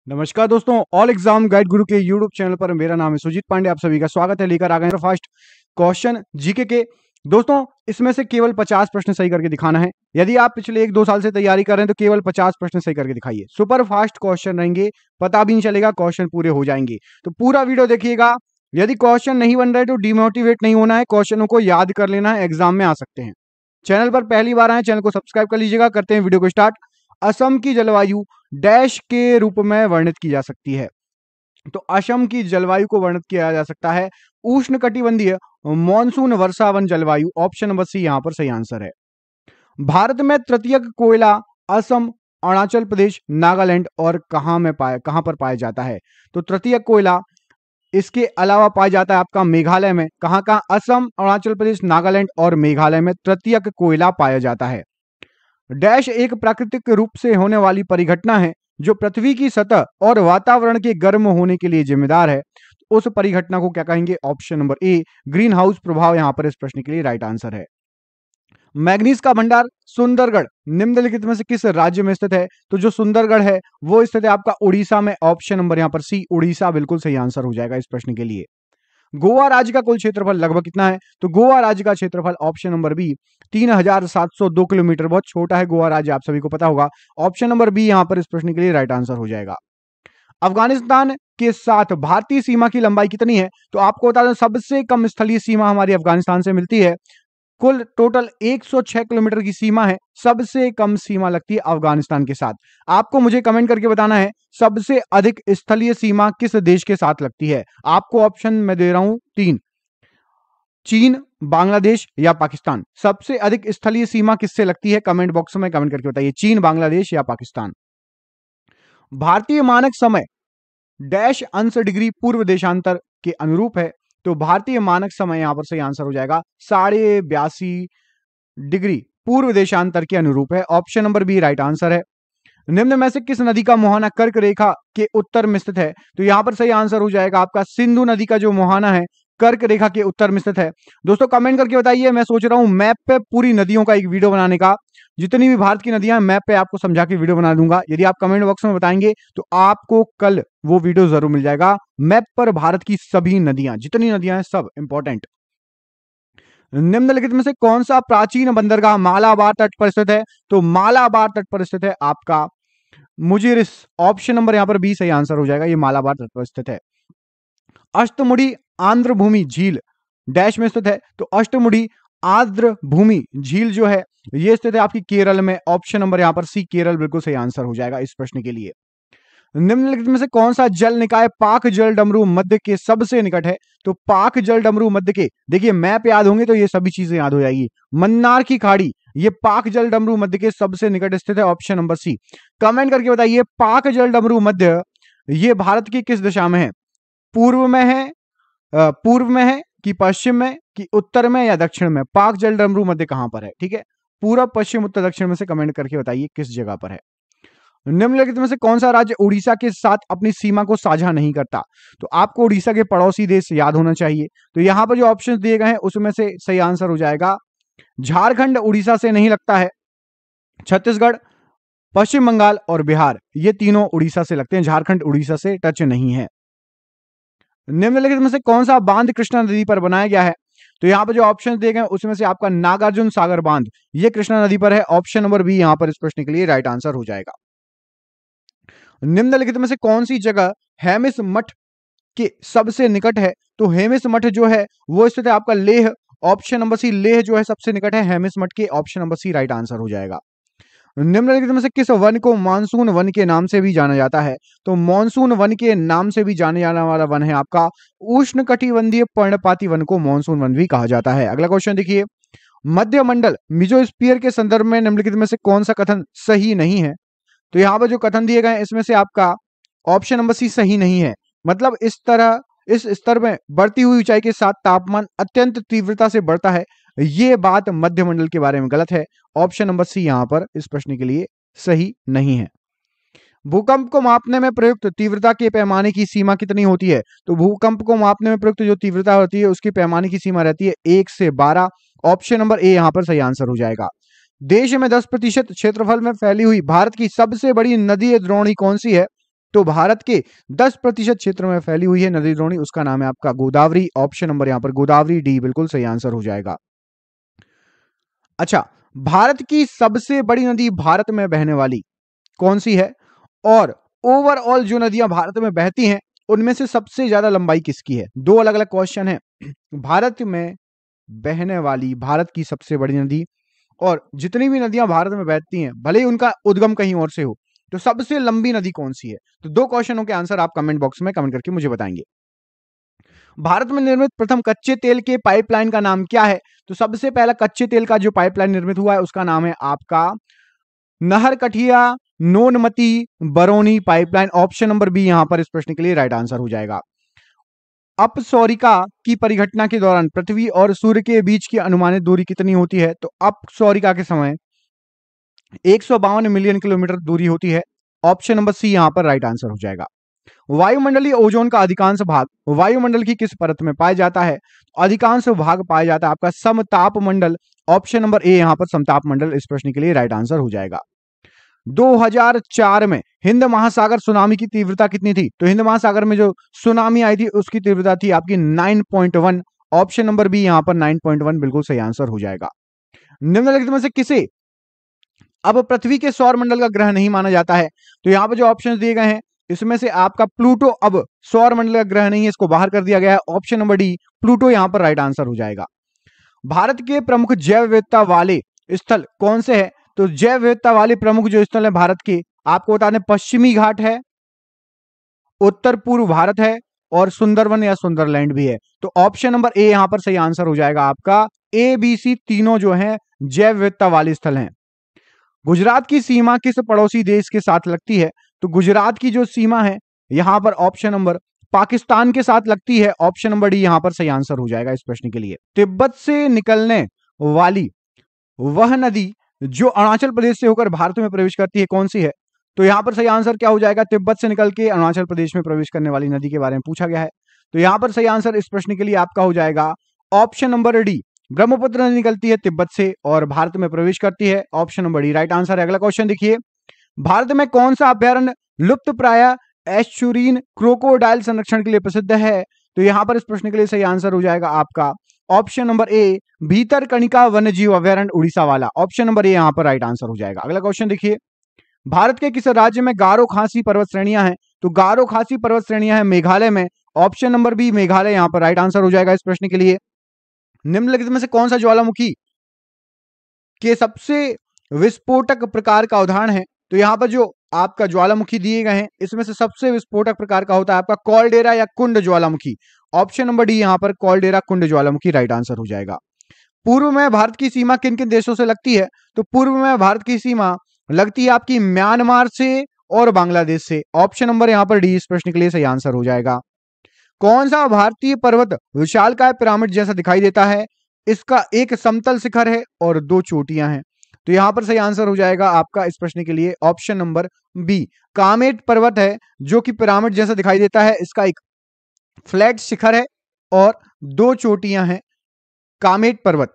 नमस्कार दोस्तों, all exam guide गुरु के यूट्यूब चैनल पर मेरा नाम है सुजीत पांडे। आप सभी का स्वागत है। लेकर आ गए फर्स्ट क्वेश्चन जीके के। दोस्तों, इसमें से केवल 50 प्रश्न सही करके दिखाना है। यदि आप पिछले 1-2 साल से तैयारी कर रहे हैं तो केवल 50 प्रश्न सही करके दिखाइए। सुपर फास्ट क्वेश्चन रहेंगे, पता भी नहीं चलेगा, क्वेश्चन पूरे हो जाएंगे। तो पूरा वीडियो देखिएगा। यदि क्वेश्चन नहीं बन रहे तो डिमोटिवेट नहीं होना है, क्वेश्चनों को याद कर लेना है, एग्जाम में आ सकते हैं। चैनल पर पहली बार आए, चैनल को सब्सक्राइब कर लीजिएगा। करते हैं वीडियो को स्टार्ट। असम की जलवायु डैश के रूप में वर्णित की जा सकती है। तो असम की जलवायु को वर्णित किया जा सकता है उष्णकटिबंधीय मॉनसून वर्षावन जलवायु। ऑप्शन नंबर सी यहां पर सही आंसर है। भारत में तृतीयक कोयला असम, अरुणाचल प्रदेश, नागालैंड और कहां पर पाया जाता है? तो तृतीयक कोयला इसके अलावा पाया जाता है आपका मेघालय में। कहां कहां? असम, अरुणाचल प्रदेश, नागालैंड और मेघालय में तृतीयक कोयला पाया जाता है। डैश एक प्राकृतिक रूप से होने वाली परिघटना है जो पृथ्वी की सतह और वातावरण के गर्म होने के लिए जिम्मेदार है। उस परिघटना को क्या कहेंगे? ऑप्शन नंबर ए ग्रीन हाउस प्रभाव यहां पर इस प्रश्न के लिए राइट आंसर है। मैग्नीज का भंडार सुंदरगढ़ निम्नलिखित में से किस राज्य में स्थित है? तो जो सुंदरगढ़ है वो स्थित है आपका उड़ीसा में। ऑप्शन नंबर यहां पर सी उड़ीसा बिल्कुल सही आंसर हो जाएगा इस प्रश्न के लिए। गोवा राज्य का कुल क्षेत्रफल लगभग कितना है? तो गोवा राज्य का क्षेत्रफल ऑप्शन नंबर बी 3702 किलोमीटर। बहुत छोटा है गोवा राज्य, आप सभी को पता होगा। ऑप्शन नंबर बी यहां पर इस प्रश्न के लिए राइट आंसर हो जाएगा। अफगानिस्तान के साथ भारतीय सीमा की लंबाई कितनी है? तो आपको बता दें सबसे कम स्थलीय सीमा हमारी अफगानिस्तान से मिलती है। कुल टोटल 106 किलोमीटर की सीमा है। सबसे कम सीमा लगती है अफगानिस्तान के साथ। आपको मुझे कमेंट करके बताना है सबसे अधिक स्थलीय सीमा किस देश के साथ लगती है। आपको ऑप्शन मैं दे रहा हूं 3, चीन, बांग्लादेश या पाकिस्तान। सबसे अधिक स्थलीय सीमा किससे लगती है? कमेंट बॉक्स में कमेंट करके बताइए, चीन, बांग्लादेश या पाकिस्तान। भारतीय मानक समय डैश अंश डिग्री पूर्व देशांतर के अनुरूप है। तो भारतीय मानक समय यहां पर सही आंसर हो जाएगा 82.5 डिग्री पूर्व देशांतर के अनुरूप है। Option number B right answer है। निम्न में से किस नदी का मुहाना कर्क रेखा के उत्तर में स्थित है? तो यहां पर सही आंसर हो जाएगा आपका सिंधु नदी का जो मुहाना है कर्क रेखा के उत्तर में स्थित है। दोस्तों कमेंट करके बताइए। मैं सोच रहा हूं मैप पे पूरी नदियों का एक वीडियो बनाने का। जितनी भी भारत की नदियां मैप पे आपको समझा के वीडियो बना दूंगा। यदि आप कमेंट बॉक्स में बताएंगे तो आपको कल वो वीडियो जरूर मिल जाएगा। मैप पर भारत की सभी नदियां, जितनी नदियां हैं सब इंपॉर्टेंट। निम्नलिखित में से कौन सा प्राचीन बंदरगाह मालाबार तट पर स्थित है? तो मालाबार तट पर स्थित है आपका मुजिरिस। ऑप्शन नंबर यहां पर बी सही आंसर हो जाएगा। ये मालाबार तट पर स्थित है। अष्टमुड़ी आंध्र भूमि झील डैश में स्थित है। तो अष्टमुड़ी आर्द्र भूमि झील जो है ये स्थित है आपकी केरल में। ऑप्शन नंबर यहां पर सी केरल बिल्कुल सही आंसर हो जाएगा इस प्रश्न के लिए। निम्नलिखित में से कौन सा जल निकाय पाक जल डमरू मध्य के सबसे निकट है? तो पाक जल डमरू मध्य के, देखिए मैप याद होंगे तो ये सभी चीजें याद हो जाएगी। मन्नार की खाड़ी ये पाक जल डमरू मध्य के सबसे निकट स्थित है। ऑप्शन नंबर सी। कमेंट करके बताइए पाक जल डमरू मध्य ये भारत की किस दिशा में है? पूर्व में है, पूर्व में है कि पश्चिम में कि उत्तर में या दक्षिण में? पाक जल डमरू मध्य कहां पर है? ठीक है, पूर्व, पश्चिम, उत्तर, दक्षिण में से कमेंट करके बताइए किस जगह पर है। निम्नलिखित में से कौन सा राज्य उड़ीसा के साथ अपनी सीमा को साझा नहीं करता? तो आपको उड़ीसा के पड़ोसी देश याद होना चाहिए। तो यहां पर जो ऑप्शन दिए गए हैं उसमें से सही आंसर हो जाएगा झारखंड उड़ीसा से नहीं लगता है। छत्तीसगढ़, पश्चिम बंगाल और बिहार ये तीनों उड़ीसा से लगते हैं। झारखंड उड़ीसा से टच नहीं है। निम्नलिखित में से कौन सा बांध कृष्णा नदी पर बनाया गया है? तो यहां पर जो ऑप्शन दिए गए उसमें से आपका नागार्जुन सागर बांध ये कृष्णा नदी पर है। ऑप्शन नंबर बी यहां पर इस प्रश्न के लिए राइट आंसर हो जाएगा। निम्नलिखित में से कौन सी जगह हेमिस मठ के सबसे निकट है? तो हेमिस मठ जो है वो स्थित है आपका Leh. Option number C Leh जो है सबसे निकट है हेमिस मठ के। Option number C right answer हो जाएगा। निम्नलिखित में से किस वन को मानसून वन के नाम से भी जाना जाता है? तो मानसून वन के नाम से भी जाने जाने वाला वन है आपका उष्णकटिबंधीय पर्णपाती वन को मानसून वन भी कहा जाता है। अगला क्वेश्चन देखिए, मध्य मंडल मिजोस्फीयर के संदर्भ में निम्नलिखित में से कौन सा कथन सही नहीं है? तो यहां पर जो कथन दिए गए इसमें से आपका ऑप्शन नंबर सी सही नहीं है। मतलब इस स्तर में बढ़ती हुई ऊंचाई के साथ तापमान अत्यंत तीव्रता से बढ़ता है, ये बात मध्यमंडल के बारे में गलत है। ऑप्शन नंबर सी यहां पर इस प्रश्न के लिए सही नहीं है। भूकंप को मापने में प्रयुक्त तीव्रता के पैमाने की सीमा कितनी होती है? तो भूकंप को मापने में प्रयुक्त जो तीव्रता होती है उसकी पैमाने की सीमा रहती है 1 से 12। ऑप्शन नंबर ए यहां पर सही आंसर हो जाएगा। देश में 10% क्षेत्रफल में फैली हुई भारत की सबसे बड़ी नदी द्रोणी कौन सी है? तो भारत के 10% क्षेत्र में फैली हुई है नदी द्रोणी, उसका नाम है आपका गोदावरी। ऑप्शन नंबर यहां पर गोदावरी डी बिल्कुल सही आंसर हो जाएगा। अच्छा, भारत की सबसे बड़ी नदी भारत में बहने वाली कौन सी है? और ओवरऑल जो नदियां भारत में बहती हैं उनमें से सबसे ज्यादा लंबाई किसकी है? दो अलग अलग क्वेश्चन है। भारत में बहने वाली भारत की सबसे बड़ी नदी, और जितनी भी नदियां भारत में बहती हैं भले ही उनका उद्गम कहीं और से हो, तो सबसे लंबी नदी कौन सी है? तो दो क्वेश्चनों के आंसर आप कमेंट बॉक्स में कमेंट करके मुझे बताएंगे। भारत में निर्मित प्रथम कच्चे तेल के पाइपलाइन का नाम क्या है? तो सबसे पहला कच्चे तेल का जो पाइपलाइन निर्मित हुआ है उसका नाम है आपका Naharkatia Noonmati Barauni pipeline. Option number B यहां पर इस प्रश्न के लिए राइट आंसर हो जाएगा। अपसौरिका की परिघटना के दौरान पृथ्वी और सूर्य के बीच की अनुमानित दूरी कितनी होती है? तो अपसौरिका के समय 152 मिलियन किलोमीटर दूरी होती है। ऑप्शन नंबर सी यहां पर राइट आंसर हो जाएगा। वायुमंडलीय ओजोन का अधिकांश भाग वायुमंडल की किस परत में पाया जाता है? अधिकांश भाग पाया जाता है आपका समताप मंडल। ऑप्शन नंबर ए यहां पर समताप मंडल इस प्रश्न के लिए राइट आंसर हो जाएगा। 2004 में हिंद महासागर सुनामी की तीव्रता कितनी थी? तो हिंद महासागर में जो सुनामी आई थी उसकी तीव्रता थी आपकी 9.1। ऑप्शन नंबर बी यहां पर 9.1 बिल्कुल सही आंसर हो जाएगा। निम्नलिखित में से किसे अब पृथ्वी के सौर मंडल का ग्रह नहीं माना जाता है? तो यहां पर जो ऑप्शंस दिए गए हैं इसमें से आपका प्लूटो अब सौर मंडल का ग्रह नहीं है, इसको बाहर कर दिया गया है। ऑप्शन नंबर डी प्लूटो यहां पर राइट आंसर हो जाएगा। भारत के प्रमुख जैव विविधता वाले स्थल कौन से है? तो जैव विविधता वाले प्रमुख जो स्थल है भारत के, आपको बता दें पश्चिमी घाट है, उत्तर पूर्व भारत है, और सुंदरवन या सुंदरलैंड भी है। तो ऑप्शन नंबर ए यहां पर सही आंसर हो जाएगा आपका। ए बी सी तीनों जो है जैव विविधता वाले स्थल हैं। गुजरात की सीमा किस पड़ोसी देश के साथ लगती है? तो गुजरात की जो सीमा है यहां पर ऑप्शन नंबर पाकिस्तान के साथ लगती है। ऑप्शन नंबर डी यहां पर सही आंसर हो जाएगा इस प्रश्न के लिए। तिब्बत से निकलने वाली वह नदी जो अरुणाचल प्रदेश से होकर भारत में प्रवेश करती है कौन सी है? तो यहां पर सही आंसर क्या हो जाएगा? तिब्बत से निकल के अरुणाचल प्रदेश में प्रवेश करने वाली नदी के बारे में पूछा गया है। तो यहां पर सही आंसर इस प्रश्न के लिए आपका हो जाएगा ऑप्शन नंबर डी। ब्रह्मपुत्र नदी निकलती है तिब्बत से और भारत में प्रवेश करती है। Option number D right answer है। अगला क्वेश्चन देखिए, भारत में कौन सा अभ्यारण्य लुप्त प्राय एस्चुरीन क्रोकोडाइल संरक्षण के लिए प्रसिद्ध है? तो यहां पर इस प्रश्न के लिए सही आंसर हो जाएगा आपका ऑप्शन नंबर ए भीतरकनिका वन्यजीव अभ्यारण्य उड़ीसा वाला। ऑप्शन नंबर ए यहां पर राइट आंसर हो जाएगा। अगला क्वेश्चन देखिए, भारत के किस राज्य में गारो खासी पर्वत श्रेणियां हैं? तो गारो खासी पर्वत श्रेणियां हैं मेघालय में। ऑप्शन नंबर बी मेघालय यहां पर राइट आंसर हो जाएगा इस प्रश्न के लिए। निम्नलिखित में से कौन सा ज्वालामुखी के सबसे विस्फोटक प्रकार का उदाहरण है? तो यहां पर जो आपका ज्वालामुखी दिए गए हैं इसमें से सबसे विस्फोटक प्रकार का होता है आपका कॉलडेरा या कुंड ज्वालामुखी। ऑप्शन नंबर डी यहां पर कॉलडेरा कुंड ज्वालामुखी राइट आंसर हो जाएगा। पूर्व में भारत की सीमा किन किन देशों से लगती है? तो पूर्व में भारत की सीमा लगती है आपकी म्यांमार से और बांग्लादेश से। ऑप्शन नंबर यहां पर डी इस प्रश्न के लिए सही आंसर हो जाएगा। कौन सा भारतीय पर्वत विशालकाय पिरामिड जैसा दिखाई देता है? इसका एक समतल शिखर है और दो चोटियां हैं। तो यहां पर सही आंसर हो जाएगा आपका इस प्रश्न के लिए ऑप्शन नंबर बी कामेट पर्वत है जो कि पिरामिड जैसा दिखाई देता है। इसका एक फ्लैट शिखर है और दो चोटियां हैं, कामेट पर्वत।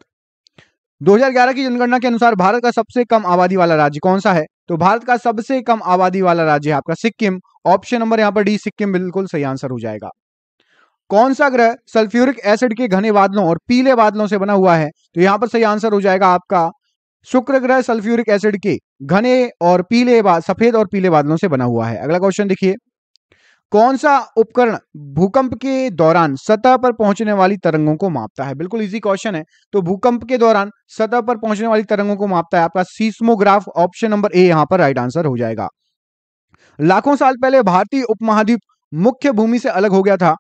2011 की जनगणना के अनुसार भारत का सबसे कम आबादी वाला राज्य कौन सा है? तो भारत का सबसे कम आबादी वाला राज्य है आपका सिक्किम। ऑप्शन नंबर यहां पर डी सिक्किम बिल्कुल सही आंसर हो जाएगा। कौन सा ग्रह सल्फ्यूरिक एसिड के घने बादलों और पीले बादलों से बना हुआ है? तो यहां पर सही आंसर हो जाएगा आपका शुक्र ग्रह सल्फ्यूरिक एसिड के घने और पीले सफेद और पीले बादलों से बना हुआ है। अगला क्वेश्चन देखिए, कौन सा उपकरण भूकंप के दौरान सतह पर पहुंचने वाली तरंगों को मापता है? बिल्कुल इजी क्वेश्चन है। तो भूकंप के दौरान सतह पर पहुंचने वाली तरंगों को मापता है आपका सीस्मोग्राफ। ऑप्शन नंबर ए यहां पर राइट आंसर हो जाएगा। लाखों साल पहले भारतीय उपमहाद्वीप मुख्य भूमि से अलग हो गया था,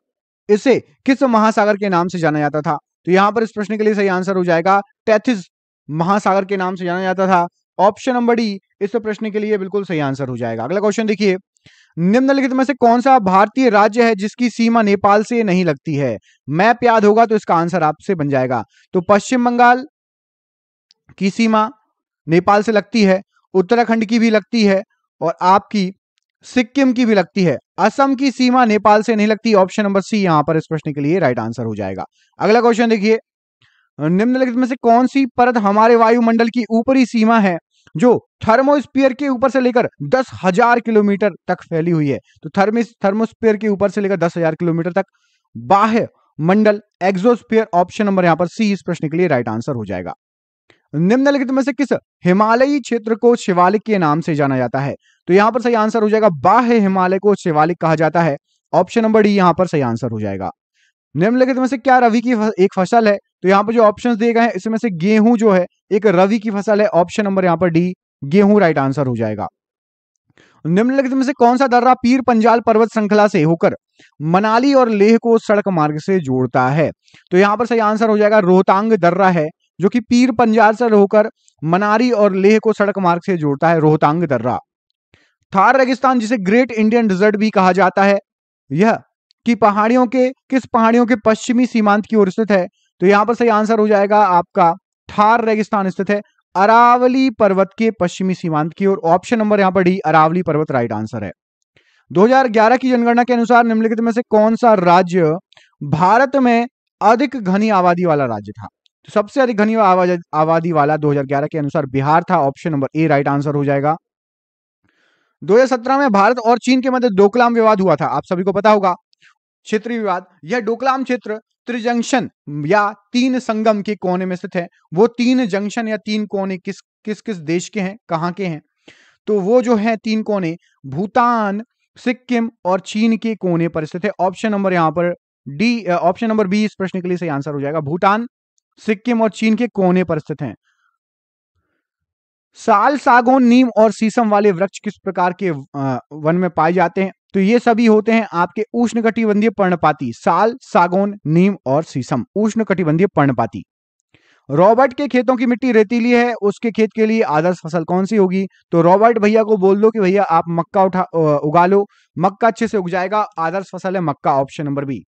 इसे किस महासागर के नाम से जाना जाता था? तो यहां पर इस प्रश्न के लिए सही आंसर हो जाएगा टेथिस महासागर के नाम से जाना जाता था। ऑप्शन नंबर डी इस प्रश्न के लिए बिल्कुल सही आंसर हो जाएगा। अगला क्वेश्चन देखिए, निम्नलिखित में से कौन सा भारतीय राज्य है जिसकी सीमा नेपाल से नहीं लगती है? मैप याद होगा तो इसका आंसर आपसे बन जाएगा। तो पश्चिम बंगाल की सीमा नेपाल से लगती है, उत्तराखंड की भी लगती है और आपकी सिक्किम की भी लगती है। असम की सीमा नेपाल से नहीं लगती। ऑप्शन नंबर सी यहां पर इस प्रश्न के लिए राइट आंसर हो जाएगा। अगला क्वेश्चन देखिए, निम्नलिखित में से कौन सी परत हमारे वायुमंडल की ऊपरी सीमा है जो थर्मोस्फीयर के ऊपर से लेकर 10,000 किलोमीटर तक फैली हुई है। तो थर्मोस्फीयर के ऊपर से लेकर 10,000 किलोमीटर तक बाह्य मंडल एक्सोस्फीयर, ऑप्शन नंबर यहां पर सी इस प्रश्न के लिए राइट आंसर हो जाएगा। निम्नलिखित में से किस हिमालयी क्षेत्र को शिवालिक के नाम से जाना जाता है? तो यहां पर सही आंसर हो जाएगा बाह्य हिमालय को शिवालिक कहा जाता है, ऑप्शन नंबर डी यहां पर सही आंसर हो जाएगा। निम्नलिखित में से क्या रवि की एक फसल है? तो यहाँ पर जो ऑप्शंस दिए गए हैं इसमें से गेहूं जो है एक रवि की फसल है, ऑप्शन नंबर यहाँ पर डी गेहूं राइट आंसर हो जाएगा। निम्नलिखित में से कौन सा दर्रा पीर पंजाल पर्वत श्रृंखला से होकर मनाली और लेह को सड़क मार्ग से जोड़ता है? तो यहां पर सही आंसर हो जाएगा रोहतांग दर्रा है, जो कि पीर पंजाल से होकर मनाली और लेह को सड़क मार्ग से जोड़ता है, रोहतांग दर्रा। थार रेगिस्तान जिसे ग्रेट इंडियन डिजर्ट भी कहा जाता है, यह कि किस पहाड़ियों के पश्चिमी सीमांत की ओर स्थित है? तो यहां पर सही आंसर हो जाएगा आपका थार रेगिस्तान स्थित है अरावली पर्वत के पश्चिमी सीमांत की ओर, ऑप्शन नंबर यहां पर डी अरावली पर्वत राइट आंसर है। 2011 की जनगणना के अनुसार निम्नलिखित में से कौन सा राज्य भारत में अधिक घनी आबादी वाला राज्य था? तो सबसे अधिक घनी आबादी वाला 2011 के अनुसार बिहार था, option number A right answer हो जाएगा। 2017 में भारत और चीन के मध्य डोकलाम विवाद हुआ था, आप सभी को पता होगा, क्षेत्रीय विवाद। यह डोकलाम क्षेत्र त्रिजंक्शन या तीन संगम के कोने में स्थित है। वो तीन जंक्शन या तीन कोने किस किस किस देश के हैं, कहां के हैं? तो वो जो है तीन कोने भूटान, सिक्किम और चीन के कोने पर स्थित है, ऑप्शन नंबर यहां पर डी, ऑप्शन नंबर बी इस प्रश्न के लिए सही आंसर हो जाएगा। भूटान, सिक्किम और चीन के कोने पर स्थित हैं। साल, सागौन, नीम और शीशम वाले वृक्ष किस प्रकार के वन में पाए जाते हैं? तो ये सभी होते हैं आपके उष्णकटिबंधीय पर्णपाती। साल, सागौन, नीम और शीशम उष्णकटिबंधीय पर्णपाती। रॉबर्ट के खेतों की मिट्टी रेतीली है, उसके खेत के लिए आदर्श फसल कौन सी होगी? तो रॉबर्ट भैया को बोल दो कि भैया आप मक्का उगा लो, मक्का अच्छे से उग जाएगा, आदर्श फसल है मक्का, ऑप्शन नंबर बी।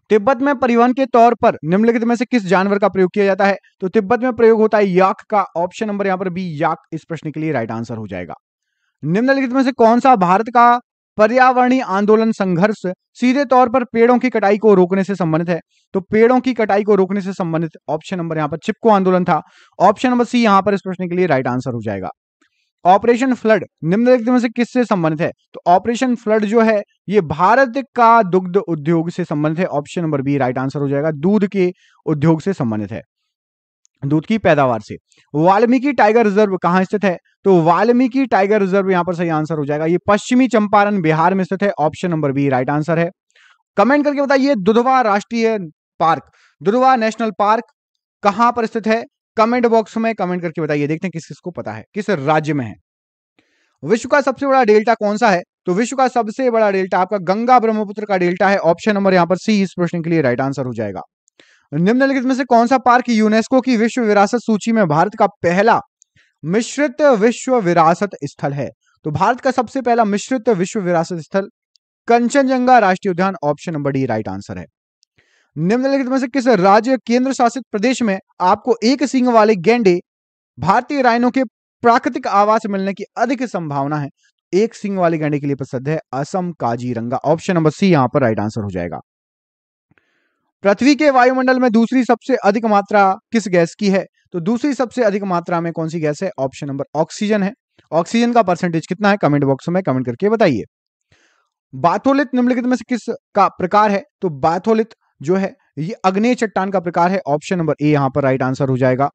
तिब्बत में परिवहन के तौर पर निम्नलिखित में से किस जानवर का प्रयोग किया जाता है? तो तिब्बत में प्रयोग होता है याक का, ऑप्शन नंबर यहां पर बी याक इस प्रश्न के लिए राइट आंसर हो जाएगा। निम्नलिखित में से कौन सा भारत का पर्यावरणीय आंदोलन संघर्ष सीधे तौर पर पेड़ों की कटाई को रोकने से संबंधित है? तो पेड़ों की कटाई को रोकने से संबंधित ऑप्शन नंबर यहां पर चिपको आंदोलन था, ऑप्शन नंबर सी यहां पर इस प्रश्न के लिए राइट आंसर हो जाएगा। ऑपरेशन फ्लड निम्नलिखित में से किससे संबंधित है? तो ऑपरेशन फ्लड जो है ये भारत का दुग्ध उद्योग से संबंधित है, option number B right answer हो जाएगा। दूध के उद्योग से संबंधित है, दूध की पैदावार से। वाल्मीकि टाइगर रिजर्व कहां स्थित है? तो वाल्मीकि टाइगर रिजर्व यहां पर सही आंसर हो जाएगा, ये पश्चिमी चंपारण बिहार में स्थित है, option number B right answer है। कमेंट करके बताइए दुधवा राष्ट्रीय पार्क, दुधवा नेशनल पार्क कहां पर स्थित है? कमेंट बॉक्स में कमेंट करके बताइए, देखते हैं किस किसको पता है, किस राज्य में है। विश्व का सबसे बड़ा डेल्टा कौन सा है? तो विश्व का सबसे बड़ा डेल्टा आपका गंगा ब्रह्मपुत्र का डेल्टा है, ऑप्शन नंबर यहां पर सी इस प्रश्न के लिए राइट आंसर हो जाएगा। निम्नलिखित में से कौन सा पार्क यूनेस्को की विश्व विरासत सूची में भारत का पहला मिश्रित विश्व विरासत स्थल है? तो भारत का सबसे पहला मिश्रित विश्व विरासत स्थल कंचनजंगा राष्ट्रीय उद्यान, option number D right answer है। निम्नलिखित में से किस राज्य केंद्र शासित प्रदेश में आपको एक सींग वाले गैंडे भारतीय राइनो के प्राकृतिक आवास मिलने की अधिक संभावना है? एक सींग वाले गैंडे के लिए प्रसिद्ध है Assam Kaziranga, option number C यहां पर राइट आंसर हो जाएगा। पृथ्वी के वायुमंडल में दूसरी सबसे अधिक मात्रा किस गैस की है? तो दूसरी सबसे अधिक मात्रा में कौन सी गैस है? ऑप्शन नंबर ऑक्सीजन है। ऑक्सीजन का परसेंटेज कितना है? कमेंट बॉक्स में कमेंट करके बताइए। बाथोलिथ निम्नलिखित में से किस का प्रकार है? तो बाथोलिथ जो है ये अग्नेय चट्टान का प्रकार है, ऑप्शन नंबर ए यहां पर राइट आंसर हो जाएगा।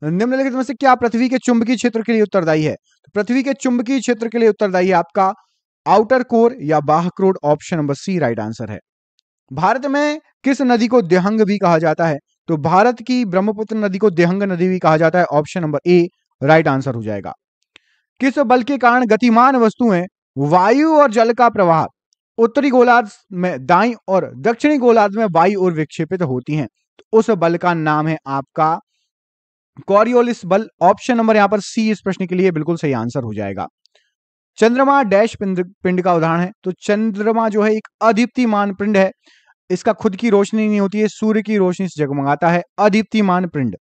निम्नलिखित में से क्या पृथ्वी के चुंबकीय क्षेत्र के लिए उत्तरदायी है? तो पृथ्वी के चुंबकीय क्षेत्र के लिए उत्तरदायी है आपका आउटर कोर या बाह्य core, option number C right answer है। भारत में किस नदी को देहंग भी कहा जाता है? तो भारत की ब्रह्मपुत्र नदी को देहंग नदी भी कहा जाता है, option number A right answer हो जाएगा। किस बल के कारण गतिमान वस्तुएं वायु और जल का प्रवाह उत्तरी गोलार्ध में दाईं और दक्षिणी गोलार्ध में बाईं ओर विक्षेपित होती हैं? तो उस बल का नाम है आपका कॉरियोलिस बल, ऑप्शन नंबर यहां पर सी इस प्रश्न के लिए बिल्कुल सही आंसर हो जाएगा। चंद्रमा डैश पिंड का उदाहरण है? तो चंद्रमा जो है एक अदीप्तिमान पिंड है, इसका खुद की रोशनी नहीं होती है, सूर्य की रोशनी से जगमगाता है, अदीप्तिमान पिंड।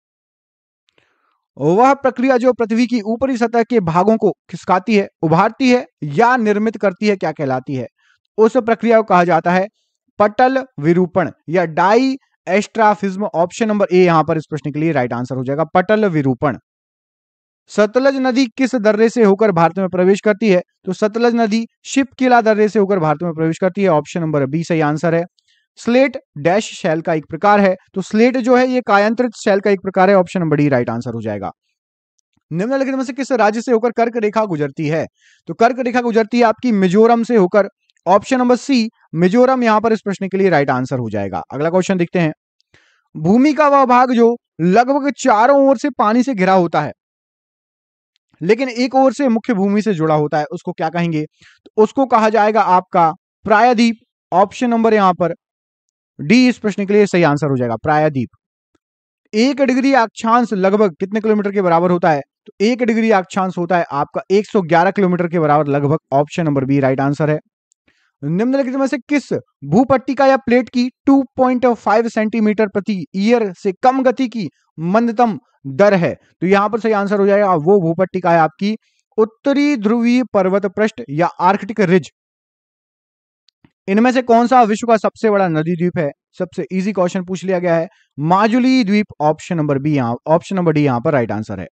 वह प्रक्रिया जो पृथ्वी की ऊपरी सतह के भागों को खिसकाती है, उभारती है या निर्मित करती है, क्या कहलाती है? उस प्रक्रिया को कहा जाता है पटल विरूपण या डाई एस्ट्राफिज्म, ऑप्शन नंबर ए यहां पर इस प्रश्न के लिए राइट आंसर हो जाएगा, पटल विरूपण। सतलज नदी किस दर्रे से होकर भारत में प्रवेश करती है? तो सतलज नदी शिपकिला दर्रे से होकर भारत में प्रवेश करती है। ऑप्शन नंबर बी सही आंसर है। स्लेट डैश शैल का एक प्रकार है, तो स्लेट जो है ये कायांतरित शैल का एक प्रकार है। Option number D right answer हो जाएगा। निम्नलिखित में से किस राज्य से होकर कर्क रेखा गुजरती है? तो कर्क रेखा गुजरती है आपकी मिजोरम से होकर। ऑप्शन नंबर सी मिजोरम यहां पर इस प्रश्न के लिए राइट आंसर हो जाएगा। अगला क्वेश्चन देखते हैं। भूमि का वह भाग जो लगभग चारों ओर से पानी से घिरा होता है लेकिन एक ओर से मुख्य भूमि से जुड़ा होता है, उसको क्या कहेंगे? तो उसको कहा जाएगा आपका प्रायद्वीप। ऑप्शन नंबर यहां पर डी इस प्रश्न के लिए सही आंसर हो जाएगा, प्रायद्वीप। 1 डिग्री अक्षांश लगभग कितने किलोमीटर के बराबर होता है? तो 1 डिग्री अक्षांश होता है आपका 111 किलोमीटर के बराबर लगभग। Option number B right answer है। निम्नलिखित में से किस भूपट्टिका या प्लेट की 2.5 सेंटीमीटर प्रति ईयर से कम गति की मंदतम दर है? तो यहां पर सही आंसर हो जाएगा वो भूपट्टिका है आपकी उत्तरी ध्रुवीय पर्वत पृष्ठ या आर्कटिक रिज। इनमें से कौन सा विश्व का सबसे बड़ा नदी द्वीप है? सबसे इजी क्वेश्चन पूछ लिया गया है, माजुली द्वीप। Option number B option number D यहां पर राइट आंसर है।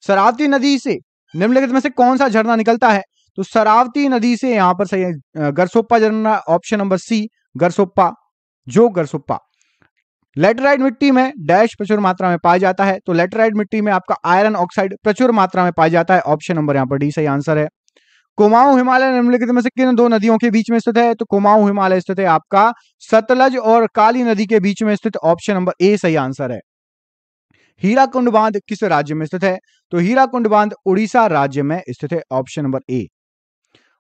शरावती नदी से निम्नलिखित में से कौन सा झरना निकलता है? तो शरावती नदी से यहां पर सही गरसोप्पा झरना। ऑप्शन नंबर सी गरसोप्पा, जो गरसोप्पा। लेटराइट मिट्टी में डैश प्रचुर मात्रा में पाया जाता है, तो लेटराइट मिट्टी में आपका आयरन ऑक्साइड प्रचुर मात्रा में पाया जाता है। ऑप्शन नंबर यहां पर डी सही आंसर है। कुमाऊं हिमालय निम्नलिखित में से किन दो नदियों के बीच में स्थित है? तो कुमाऊं हिमालय स्थित है आपका सतलज और काली नदी के बीच में स्थित। ऑप्शन नंबर ए सही आंसर है। हीराकुंड बांध किस राज्य में स्थित है? तो हीराकुंड बांध उड़ीसा राज्य में स्थित है। ऑप्शन नंबर ए।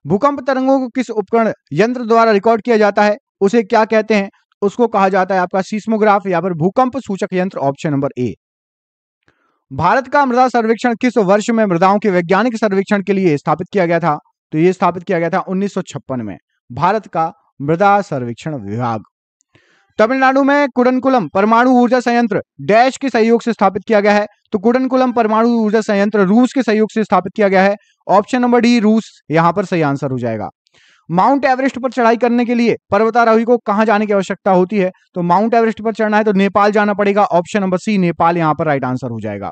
भूकंप तरंगों को किस उपकरण यंत्र द्वारा रिकॉर्ड किया जाता है? उसे क्या कहते हैं? उसको कहा जाता है आपका सीस्मोग्राफ या फिर भूकंप सूचक यंत्र। ऑप्शन नंबर ए। भारत का मृदा सर्वेक्षण किस वर्ष में मृदाओं के वैज्ञानिक सर्वेक्षण के लिए स्थापित किया गया था? तो यह स्थापित किया गया था 1956 में, भारत का मृदा सर्वेक्षण विभाग। तमिलनाडु में कुडनकुलम परमाणु ऊर्जा संयंत्र डैश के सहयोग से स्थापित किया गया है? तो कुडनकुलम परमाणु ऊर्जा संयंत्र रूस के सहयोग से स्थापित किया गया है। ऑप्शन नंबर डी रूस यहां पर सही आंसर हो जाएगा। माउंट एवरेस्ट पर चढ़ाई करने के लिए पर्वतारोही को कहां जाने की आवश्यकता होती है? तो माउंट एवरेस्ट पर चढ़ना है तो नेपाल जाना पड़ेगा। ऑप्शन नंबर सी नेपाल यहां पर राइट आंसर हो जाएगा।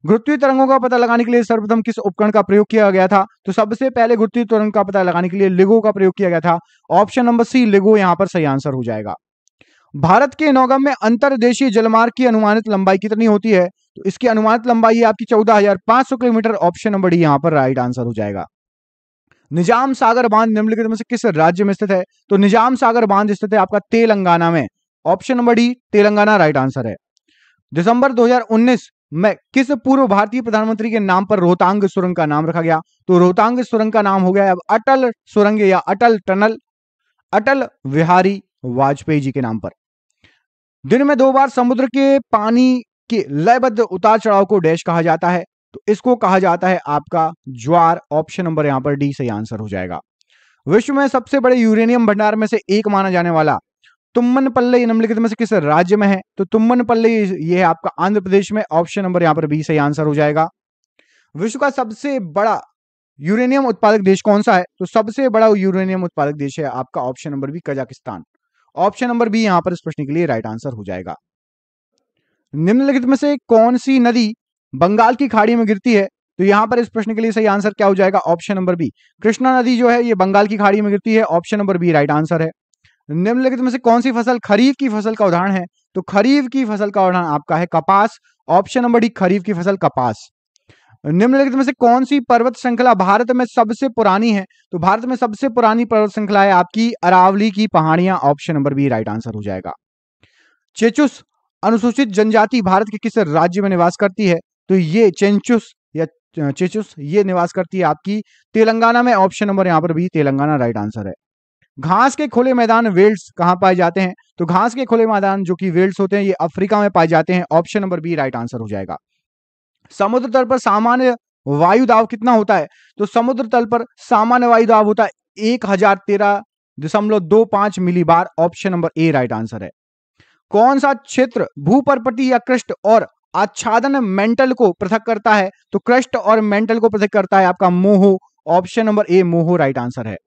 गुरुत्वीय तरंगों का पता लगाने के लिए सर्वप्रथम किस उपकरण का प्रयोग किया गया था? तो सबसे पहले गुरुत्वीय तरंग का पता लगाने के लिए लिगो का प्रयोग किया गया था। ऑप्शन नंबर सी लिगो यहां पर सही आंसर हो जाएगा। भारत के नौगम में अंतरदेशीय जलमार्ग की अनुमानित लंबाई कितनी होती है? तो इसकी अनुमानित लंबाई है आपकी 14,500 किलोमीटर। ऑप्शन नंबर डी यहां पर राइट आंसर हो जाएगा। निजाम सागर बांध निम्नलिखित में से किस राज्य में स्थित है? तो निजाम सागर बांध स्थित है आपका तेलंगाना में। Option number D Telangana right answer है। दिसंबर 2019 में किस पूर्व भारतीय प्रधानमंत्री के नाम पर रोहतांग सुरंग का नाम रखा गया? तो रोहतांग सुरंग का नाम हो गया अब अटल सुरंग या अटल टनल, अटल बिहारी वाजपेयी जी के नाम पर। दिन में 2 बार समुद्र के पानी के लयबद्ध उतार चढ़ाव को डैश कहा जाता है? तो इसको कहा जाता है आपका ज्वार। ऑप्शन नंबर यहां पर डी सही आंसर हो जाएगा। विश्व में सबसे बड़े यूरेनियम भंडार में से एक माना जाने वाला तुम्मनपल्ली निम्नलिखित में से किस राज्य में है? तो तुम्मनपल्ली ये है आपका आंध्र प्रदेश में। ऑप्शन नंबर यहां पर बी सही आंसर हो जाएगा। विश्व का सबसे बड़ा यूरेनियम उत्पादक देश कौन सा है? तो सबसे बड़ा यूरेनियम उत्पादक देश है आपका option number B Kazakhstan. Option number B यहां पर इस प्रश्न के लिए राइट आंसर हो जाएगा। निम्नलिखित में से कौन सी नदी बंगाल की खाड़ी में गिरती है? तो यहां पर इस प्रश्न के लिए सही आंसर क्या हो जाएगा? ऑप्शन नंबर बी कृष्णा नदी जो है ये बंगाल की खाड़ी में गिरती है। Option number B right answer है। निम्नलिखित में से कौन सी फसल खरीफ की फसल का उदाहरण है? तो खरीफ की फसल का उदाहरण आपका है कपास। ऑप्शन नंबर डी खरीफ की फसल कपास। निम्नलिखित में से कौन सी पर्वत श्रृंखला भारत में सबसे पुरानी है? तो भारत में सबसे पुरानी पर्वत श्रृंखला है आपकी अरावली की पहाड़ियां। Option number B right answer हो जाएगा। चेचुस अनुसूचित जनजाति भारत के किस राज्य में निवास करती है? तो ये चेंचुस या चेचुस ये निवास करती है आपकी तेलंगाना में। ऑप्शन नंबर यहां पर भी तेलंगाना राइट आंसर है। घास के खुले मैदान वेल्स कहां पाए जाते हैं? तो घास के खुले मैदान जो कि वेल्स होते हैं ये अफ्रीका में पाए जाते हैं। Option number B right answer हो जाएगा। समुद्र तल पर सामान्य वायु दाब कितना होता है? तो समुद्र तल पर सामान्य वायु दाब होता है 1013.25 millibar. Option number A right answer है। कौन सा क्षेत्र भूपर्पटी या क्रस्ट और आच्छादन मेंटल को पृथक करता है? तो क्रस्ट और मेंटल को पृथक करता है आपका मोहो। ऑप्शन नंबर ए मोहो राइट आंसर है।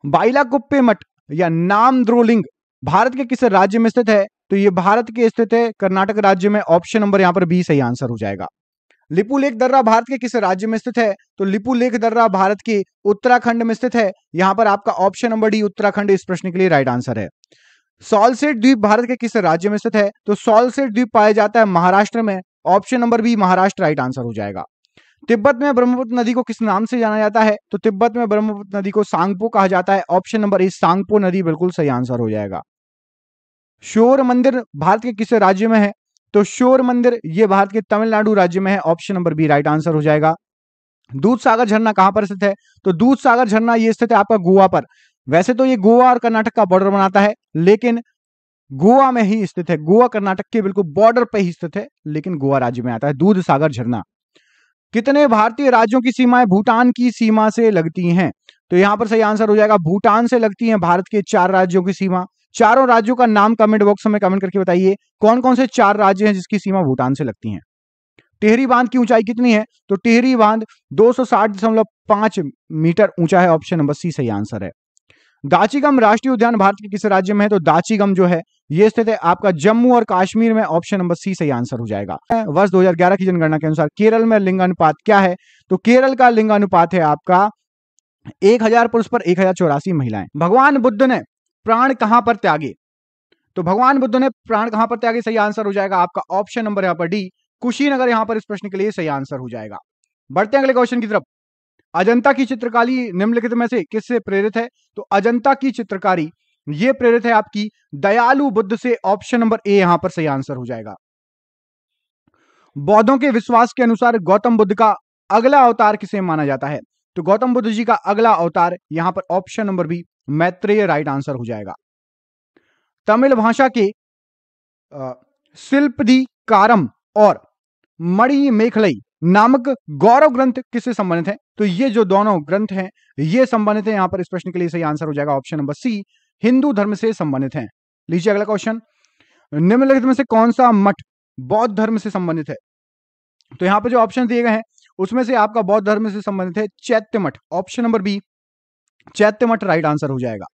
बाइलाकुप्पे मठ या नामद्रोलिंग भारत के किस राज्य में स्थित है? तो ये भारत के स्थित है कर्नाटक राज्य में। ऑप्शन नंबर यहां पर बी सही आंसर हो जाएगा। लिपुलेख दर्रा भारत के किस राज्य में स्थित है? तो लिपुलेख दर्रा भारत के उत्तराखंड में स्थित है। यहां पर आपका ऑप्शन नंबर डी उत्तराखंड इस प्रश्न के लिए राइट आंसर है। सॉल्सेट द्वीप भारत के किस राज्य में स्थित है? तो सॉल्सेट द्वीप पाया जाता है महाराष्ट्र में। Option number B Maharashtra right answer हो जाएगा। तिब्बत में ब्रह्मपुत्र नदी को किस नाम से जाना जाता है? तो तिब्बत में ब्रह्मपुत्र नदी को सांगपो कहा जाता है। ऑप्शन नंबर ए सांगपो नदी बिल्कुल सही आंसर हो जाएगा। शोर मंदिर भारत के किस राज्य में है? तो शोर मंदिर ये भारत के तमिलनाडु राज्य में है। Option number B right answer हो जाएगा। दूध सागर झरना कहां पर स्थित है? तो दूध सागर झरना ये स्थित है आपका गोवा पर। वैसे तो ये गोवा और कर्नाटक का बॉर्डर बनाता है, लेकिन गोवा में ही स्थित है। गोवा कर्नाटक के बिल्कुल बॉर्डर पे ही स्थित है, लेकिन गोवा राज्य में आता है दूध सागर झरना। कितने भारतीय राज्यों की सीमाएं भूटान की सीमा से लगती हैं? तो यहां पर सही आंसर हो जाएगा भूटान से लगती है भारत के 4 राज्यों की सीमा। चारों राज्यों का नाम कमेंट बॉक्स में कमेंट करके बताइए कौन कौन से 4 राज्य हैं जिसकी सीमा भूटान से लगती हैं। टिहरी बांध की ऊंचाई कितनी है? तो टिहरी बांध 260.5 मीटर ऊंचा है। ऑप्शन नंबर सी सही आंसर है। दाचीगम राष्ट्रीय उद्यान भारत के किस राज्य में है? तो दाचीगम जो है ये स्थित है आपका जम्मू और कश्मीर में। ऑप्शन नंबर सी सही आंसर हो जाएगा। वर्ष 2011 की जनगणना के अनुसार केरल में लिंगानुपात क्या है? तो केरल का लिंगानुपात है आपका 1000 पुरुष पर 1084 महिलाएं। भगवान बुद्ध ने प्राण कहां पर त्यागे? तो भगवान बुद्ध ने प्राण कहां पर त्यागे? सही आंसर हो जाएगा आपका ऑप्शन नंबर यहां पर डी कुशीनगर। यहां पर इस प्रश्न के लिए सही आंसर हो जाएगा। बढ़ते हैं अगले क्वेश्चन की तरफ। अजंता की चित्रकारी निम्नलिखित में से किससे प्रेरित है? तो अजंता की चित्रकारी ये प्रेरित है आपकी दयालु बुद्ध से। ऑप्शन नंबर ए यहां पर सही आंसर हो जाएगा। बौद्धों के विश्वास के अनुसार गौतम बुद्ध का अगला अवतार किसे माना जाता है? तो गौतम बुद्ध जी का अगला अवतार यहां पर option number B Maitreya right answer हो जाएगा। तमिल भाषा के शिल्पदीकारम और मणि मेखलई नामक गौरव ग्रंथ किससे संबंधित है? तो ये जो दोनों ग्रंथ हैं ये संबंधित है। यहां पर इस प्रश्न के लिए सही आंसर हो जाएगा ऑप्शन नंबर सी हिंदू धर्म से संबंधित है। लीजिए अगला क्वेश्चन। निम्नलिखित में से कौन सा मठ बौद्ध धर्म से संबंधित है? तो यहां पर जो ऑप्शन दिए गए हैं उसमें से आपका बौद्ध धर्म से संबंधित है चैत्य मठ। ऑप्शन नंबर बी चैत्य मठ राइट आंसर हो जाएगा।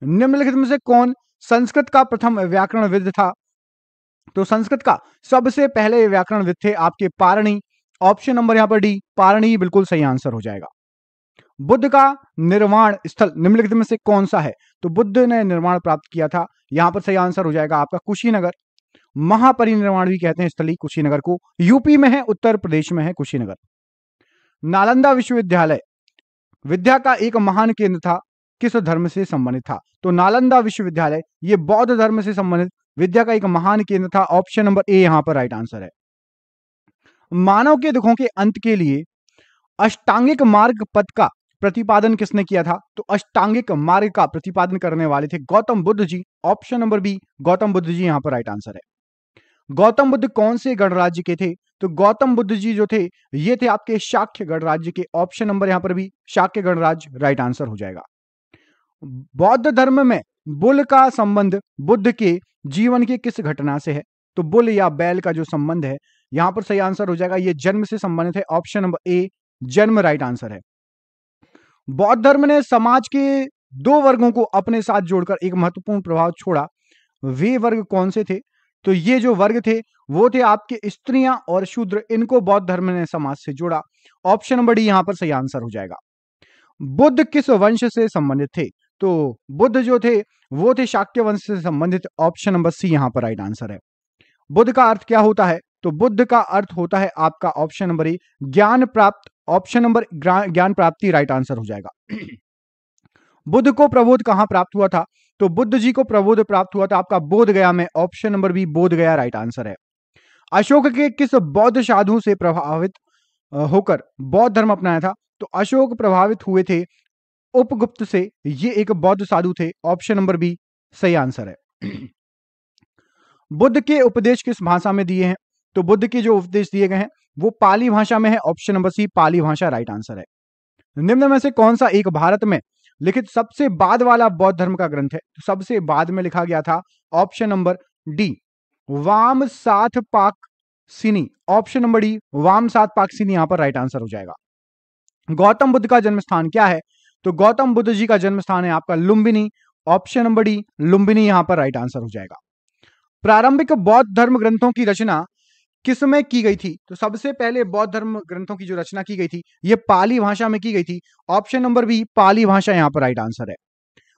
निम्नलिखित में से कौन संस्कृत का प्रथम व्याकरणविद था? तो संस्कृत का सबसे पहले व्याकरणविद थे आपके पारणी। ऑप्शन नंबर यहां पर डी पारणी बिल्कुल सही आंसर हो जाएगा। बुद्ध का निर्वाण स्थल निम्नलिखित में से कौन सा है? तो बुद्ध ने निर्वाण प्राप्त किया था। यहां पर सही आंसर हो जाएगा आपका कुशीनगर। महापरिनिर्वाण भी कहते हैं स्थली कुशीनगर को। यूपी में है, उत्तर प्रदेश में है कुशीनगर। नालंदा विश्वविद्यालय विद्या का एक महान केंद्र था, किस धर्म से संबंधित था? तो नालंदा विश्वविद्यालय ये बौद्ध धर्म से संबंधित विद्या का एक महान केंद्र था। ऑप्शन नंबर ए यहां पर राइट आंसर है। मानव के दुखों के अंत के लिए अष्टांगिक मार्ग पथ का प्रतिपादन किसने किया था? तो अष्टांगिक मार्ग का प्रतिपादन करने वाले थे Gautam Buddha ji. Option number B Gautam Buddha ji यहां पर राइट आंसर है। गौतम बुद्ध कौन से गणराज्य के थे? तो गौतम बुद्ध जी जो थे ये थे आपके शाक्य गणराज्य के। ऑप्शन नंबर यहां पर भी शाक्य गणराज्य राइट आंसर हो जाएगा। बौद्ध धर्म में बुल का संबंध बुद्ध के जीवन की किस घटना से है? तो बुल या बैल का जो संबंध है यहां पर सही आंसर हो जाएगा ये जन्म से संबंधित है। ऑप्शन नंबर ए जन्म राइट आंसर है। बौद्ध धर्म ने समाज के 2 वर्गों को अपने साथ जोड़कर एक महत्वपूर्ण प्रभाव छोड़ा। वे वर्ग कौन से थे? तो ये जो वर्ग थे वो थे आपके स्त्रियां और शूद्र। इनको बौद्ध धर्म ने समाज से जोड़ा। ऑप्शन नंबर डी यहां पर सही आंसर हो जाएगा। बुद्ध किस वंश से संबंधित थे? तो बुद्ध जो थे वो थे शाक्य वंश से संबंधित। ऑप्शन नंबर सी यहां पर राइट आंसर है। बुद्ध का अर्थ क्या होता है? तो बुद्ध का अर्थ होता है आपका ऑप्शन नंबर ए ज्ञान प्राप्त। ऑप्शन नंबर ज्ञान प्राप्ति राइट आंसर हो जाएगा। बुद्ध को प्रबोध कहां प्राप्त हुआ था? तो बुद्ध जी को प्रबोध प्राप्त हुआ था आपका बोध गया में। ऑप्शन नंबर बी बोध गया राइट आंसर है। अशोक के किस बौद्ध साधु से प्रभावित होकर बौद्ध धर्म अपनाया था? तो अशोक प्रभावित हुए थे उपगुप्त से। ये एक बौद्ध साधु थे। ऑप्शन नंबर बी सही आंसर है। बुद्ध के उपदेश किस भाषा में दिए हैं? तो बुद्ध के जो उपदेश दिए गए हैं वो पाली भाषा में है। ऑप्शन नंबर सी पाली भाषा राइट आंसर है। निम्न में से कौन सा एक भारत में लिखित सबसे बाद वाला बौद्ध धर्म का ग्रंथ है? तो सबसे बाद में लिखा गया था ऑप्शन नंबर डी वाम साथ पाक सिनी। ऑप्शन नंबर डी वाम साथ पाक सिनी यहां पर राइट आंसर हो जाएगा। गौतम बुद्ध का जन्म स्थान क्या है? तो गौतम बुद्ध जी का जन्म स्थान है आपका Lumbini. Option number D Lumbini यहां पर राइट आंसर हो जाएगा। प्रारंभिक बौद्ध धर्म ग्रंथों की रचना किसमें की गई थी? तो सबसे पहले बौद्ध धर्म ग्रंथों की जो रचना की गई थी ये पाली भाषा में की गई थी। ऑप्शन नंबर बी पाली भाषा यहां पर राइट आंसर है।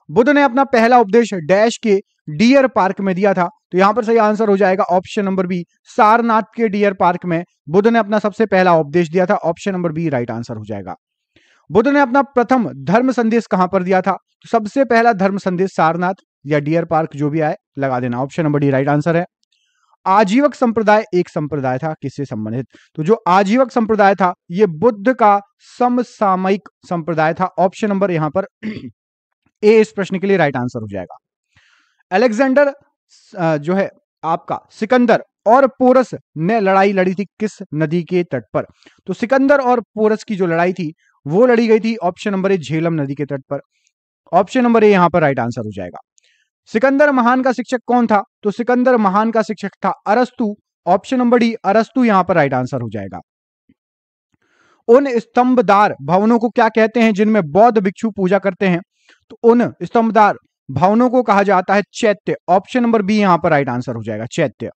बुद्ध ने अपना पहला उपदेश डैश के डियर पार्क में दिया था, तो यहां पर सही आंसर हो जाएगा ऑप्शन नंबर बी सारनाथ के डियर पार्क में बुद्ध ने अपना सबसे पहला उपदेश दिया था। Option number B right answer हो जाएगा। बुद्ध ने अपना प्रथम धर्म संदेश कहां पर दिया था? तो सबसे पहला धर्म संदेश सारनाथ या डियर पार्क जो भी आए लगा देना, option number D right answer है। आजीवक संप्रदाय एक संप्रदाय था किससे संबंधित? तो जो आजीवक संप्रदाय था ये बुद्ध का समसामयिक संप्रदाय था। ऑप्शन नंबर यहां पर ए इस प्रश्न के लिए राइट आंसर हो जाएगा। अलेक्जेंडर जो है आपका सिकंदर और पोरस ने लड़ाई लड़ी थी किस नदी के तट पर? तो सिकंदर और पोरस की जो लड़ाई थी वो लड़ी गई थी ऑप्शन नंबर ए झेलम नदी के तट पर। ऑप्शन नंबर ए यहां पर राइट आंसर हो जाएगा। सिकंदर महान का शिक्षक कौन था? तो सिकंदर महान का शिक्षक था अरस्तु। ऑप्शन नंबर डी अरस्तु यहां पर राइट आंसर हो जाएगा। उन स्तंभदार भवनों को क्या कहते हैं जिनमें बौद्ध भिक्षु पूजा करते हैं? तो उन स्तंभदार भवनों को कहा जाता है चैत्य। ऑप्शन नंबर बी यहां पर राइट आंसर हो जाएगा, चैत्य।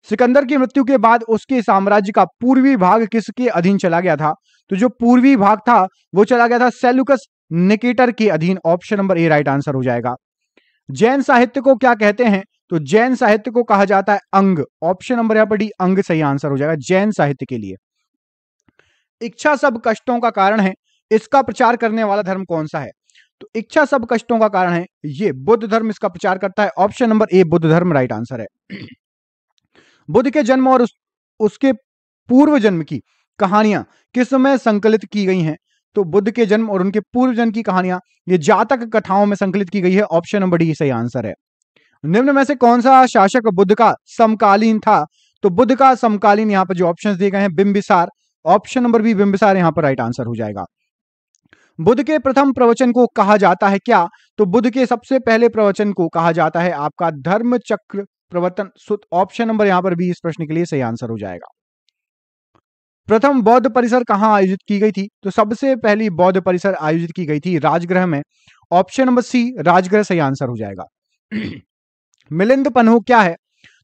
सिकंदर की मृत्यु के बाद उसके साम्राज्य का पूर्वी भाग किसके अधीन चला गया था? तो जो पूर्वी भाग था वो चला गया था सेल्यूकस निकेटर के अधीन। Option number A right answer हो जाएगा। जैन साहित्य को क्या कहते हैं? तो जैन साहित्य को कहा जाता है अंग। ऑप्शन नंबर यहां पर डी अंग सही आंसर हो जाएगा जैन साहित्य के लिए। इच्छा सब कष्टों का कारण है, इसका प्रचार करने वाला धर्म कौन सा है? तो इच्छा सब कष्टों का कारण है ये बुद्ध धर्म इसका प्रचार करता है। ऑप्शन नंबर ए बुद्ध धर्म राइट आंसर है। बुद्ध के जन्म और उसके पूर्व जन्म की कहानियां किसमें संकलित की गई हैं? तो बुद्ध के जन्म और उनके पूर्व जन्म की कहानियां ये जातक कथाओं में संकलित की गई है। ऑप्शन नंबर डी सही आंसर है। निम्न में से कौन सा शासक बुद्ध का समकालीन था? तो बुद्ध का समकालीन यहां पर जो ऑप्शंस दिए गए हैं Bimbisara. Option number B Bimbisara यहां पर राइट आंसर हो जाएगा। बुद्ध के प्रथम प्रवचन को कहा जाता है क्या? तो बुद्ध के सबसे पहले प्रवचन को कहा जाता है आपका धर्म चक्र प्रवर्तन सुत। ऑप्शन नंबर यहां पर बी इस प्रश्न के लिए सही आंसर हो जाएगा। प्रथम बौद्ध परिसर कहां आयोजित की गई थी? तो सबसे पहली बौद्ध परिसर आयोजित की गई थी राजगृह में। ऑप्शन नंबर सी राजगृह सही आंसर हो जाएगा। मिलिंद पन्हो क्या है?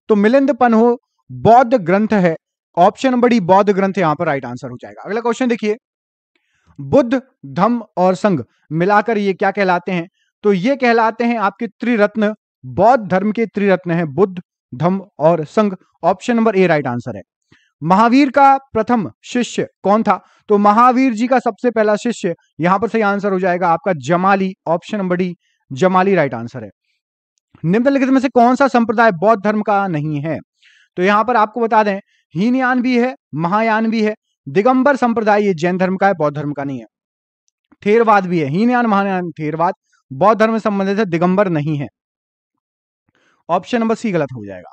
तो मिलिंद पन्हो बौद्ध ग्रंथ है। ऑप्शन नंबर डी बौद्ध ग्रंथ यहां पर राइट आंसर हो जाएगा। अगला क्वेश्चन देखिए, बुद्ध धम्म और संघ मिलाकर ये क्या कहलाते हैं? तो ये कहलाते हैं आपके त्रिरत्न। बौद्ध धर्म के त्रिरत्न हैं बुद्ध धम्म और संघ। Option number A right answer है। महावीर का प्रथम शिष्य कौन था? तो महावीर जी का सबसे पहला शिष्य यहां पर सही आंसर हो जाएगा आपका Jamali. Option number D Jamali right answer है। निम्नलिखित में से कौन सा संप्रदाय बौद्ध धर्म का नहीं है? तो यहां पर आपको बता दें हीनयान भी है, महायान भी है, दिगंबर संप्रदाय ये जैन धर्म का है, बौद्ध धर्म का नहीं है। थेरवाद भी है, हीनयान महायान थेरवाद बौद्ध धर्म से संबंधित है, दिगंबर नहीं है। ऑप्शन नंबर सी गलत हो जाएगा।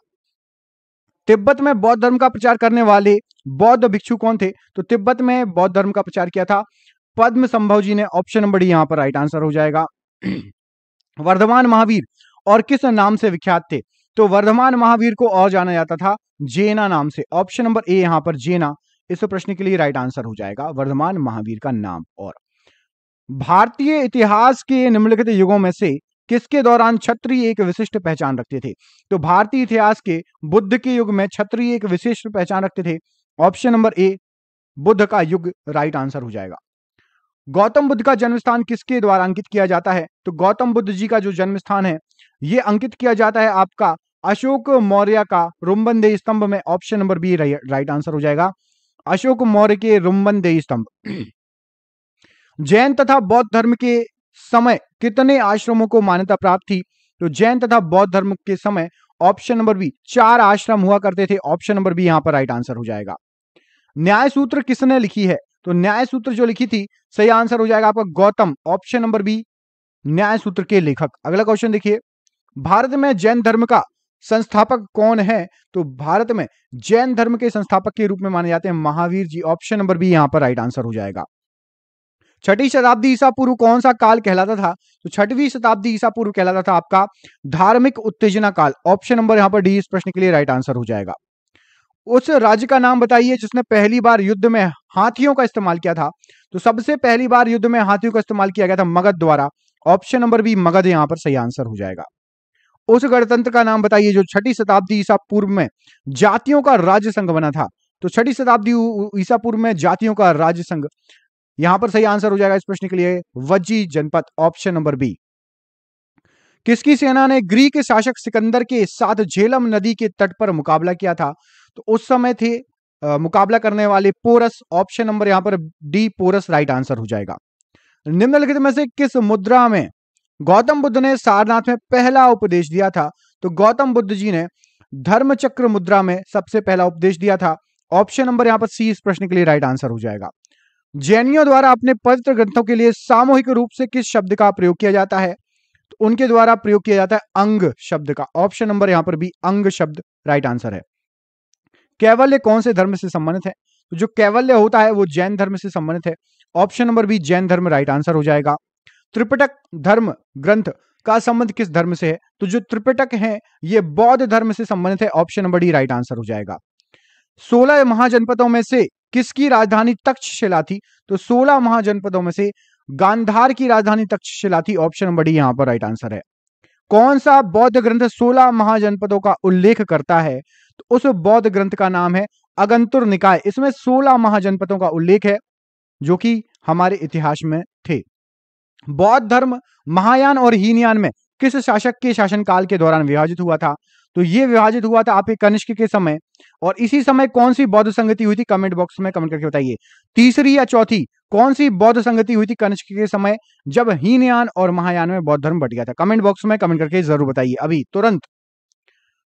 तिब्बत में बौद्ध धर्म का प्रचार करने वाले बौद्ध भिक्षु कौन थे? तो तिब्बत में बौद्ध धर्म का प्रचार किया था पद्म संभव जी ने। ऑप्शन नंबर डी यहां पर राइट आंसर हो जाएगा। वर्धमान महावीर और किस नाम से विख्यात थे? तो वर्धमान महावीर को और जाना जाता था जेना नाम से। ऑप्शन नंबर ए यहां पर जेना इस प्रश्न के लिए राइट आंसर हो जाएगा, वर्धमान महावीर का नाम। और भारतीय इतिहास के निम्नलिखित युगों में से किसके दौरान क्षत्रिय एक विशिष्ट पहचान रखते थे? तो भारतीय इतिहास के बुद्ध के युग में क्षत्रिय एक विशिष्ट पहचान रखते थे। ऑप्शन नंबर ए बुद्ध का युग राइट आंसर हो जाएगा। गौतम बुद्ध का जन्म स्थान किसके द्वारा अंकित किया जाता है? तो गौतम बुद्ध जी का जो जन्म स्थान है यह अंकित किया जाता है आपका अशोक मौर्य का रुम्बनदेही स्तंभ में। Option number B right answer हो जाएगा, अशोक मौर्य के रुम्बनदेही स्तंभ। जैन तथा बौद्ध धर्म के समय कितने आश्रमों को मान्यता प्राप्त थी? तो जैन तथा बौद्ध धर्म के समय ऑप्शन नंबर बी 4 आश्रम हुआ करते थे। ऑप्शन नंबर बी यहां पर राइट आंसर हो जाएगा। न्याय सूत्र किसने लिखी है? तो न्याय सूत्र जो लिखी थी सही आंसर हो जाएगा आपका गौतम। ऑप्शन नंबर बी न्याय सूत्र के लेखक। अगला क्वेश्चन देखिए, भारत में जैन धर्म का संस्थापक कौन है? तो भारत में जैन धर्म के संस्थापक के रूप में माने जाते हैं Mahavir ji. Option number B यहां पर राइट आंसर हो जाएगा। छठी शताब्दी ईसा पूर्व कौन सा काल कहलाता था? तो छठवीं शताब्दी ईसा पूर्व कहलाता था आपका धार्मिक उत्तेजना काल। ऑप्शन नंबर यहां पर डी इस प्रश्न के लिए राइट आंसर हो जाएगा। उस राज्य का नाम बताइए जिसने पहली बार युद्ध में हाथियों का इस्तेमाल किया था। तो सबसे पहली बार युद्ध में हाथियों का इस्तेमाल किया गया था मगध द्वारा। ऑप्शन नंबर बी मगध यहां पर सही आंसर हो जाएगा। उस गणतंत्र का नाम बताइए जो 6ठी शताब्दी ईसा पूर्व में जातियों का राज्य संघ बना था। तो 6ठी शताब्दी ईसा पूर्व में जातियों का राज्य संघ, यहां पर सही आंसर हो जाएगा इस प्रश्न के लिए वज्जी जनपद, ऑप्शन नंबर बी। किसकी सेना ने ग्रीक शासक सिकंदर के साथ झेलम नदी के तट पर मुकाबला किया था? तो उस समय थे मुकाबला करने वाले पोरस, ऑप्शन नंबर यहां पर डी पोरस राइट आंसर हो जाएगा। निम्नलिखित में से किस मुद्रा में गौतम बुद्ध ने सारनाथ में पहला उपदेश दिया था? तो गौतम बुद्ध जी ने धर्मचक्र मुद्रा में सबसे पहला उपदेश दिया था, ऑप्शन नंबर यहां पर सी इस प्रश्न के लिए राइट आंसर हो जाएगा। जैनियों द्वारा अपने पवित्र ग्रंथों के लिए सामूहिक रूप से किस शब्द का प्रयोग किया जाता है? तो उनके द्वारा प्रयोग किया जाता है अंग शब्द का, ऑप्शन नंबर यहां पर भी अंग शब्द राइट आंसर है। कैवल्य कौन से धर्म से संबंधित है? तो जो कैवल्य होता है वो जैन धर्म से संबंधित है, ऑप्शन नंबर बी जैन धर्म राइट आंसर हो जाएगा। त्रिपिटक धर्म ग्रंथ का संबंध किस धर्म से है? तो जो त्रिपिटक है ये बौद्ध धर्म से संबंधित है, option number D right answer हो जाएगा। 16 महाजनपदों में से किसकी राजधानी तक्षशिला थी? तो 16 महाजनपदों में से गांधार की राजधानी तक्षशिला थी, ऑप्शन नंबर डी यहां पर राइट आंसर है। कौन सा बौद्ध ग्रंथ 16 महाजनपदों का उल्लेख करता है? तो उस बौद्ध ग्रंथ का नाम है अगंतुर निकाय। इसमें 16 महाजनपदों का उल्लेख है जो कि हमारे इतिहास में थे। बौद्ध धर्म महायान और हीनयान में किस शासक के शासनकाल के दौरान विभाजित हुआ था? तो यह विभाजित हुआ था आपके कनिष्क के समय। और इसी समय कौन सी बौद्ध संगति हुई थी? कमेंट बॉक्स में कमेंट करके बताइए। तीसरी या चौथी कौन सी बौद्ध संगति हुई थी कनिष्क के समय जब हीनयान और महायान में बौद्ध धर्म बट गया था? कमेंट बॉक्स में कमेंट करके जरूर बताइए अभी तुरंत।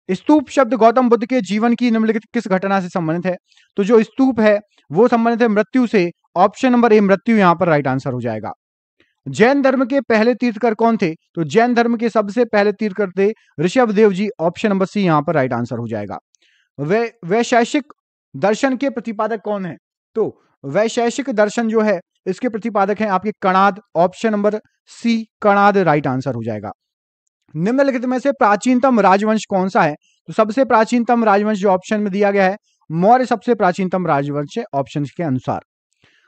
स्तूप शब्द गौतम बुद्ध के जीवन की निम्नलिखित किस घटना से संबंधित है? तो जो स्तूप है वो संबंधित है मृत्यु से, ऑप्शन नंबर ए मृत्यु यहां पर राइट आंसर हो जाएगा। जैन धर्म के पहले तीर्थकर कौन थे? तो जैन धर्म के सबसे पहले तीर्थकर थे Rishabh Dev ji, option number C यहां पर राइट आंसर हो जाएगा। वैशेषिक दर्शन के प्रतिपादक कौन है? तो वैशेषिक दर्शन जो है इसके प्रतिपादक हैं आपके Kanada, option number C Kanada right answer हो जाएगा। निम्नलिखित में से प्राचीनतम राजवंश कौन सा है? तो सबसे प्राचीनतम राजवंश जो ऑप्शन में दिया गया है मौर्य सबसे प्राचीनतम राजवंश है, ऑप्शन के अनुसार।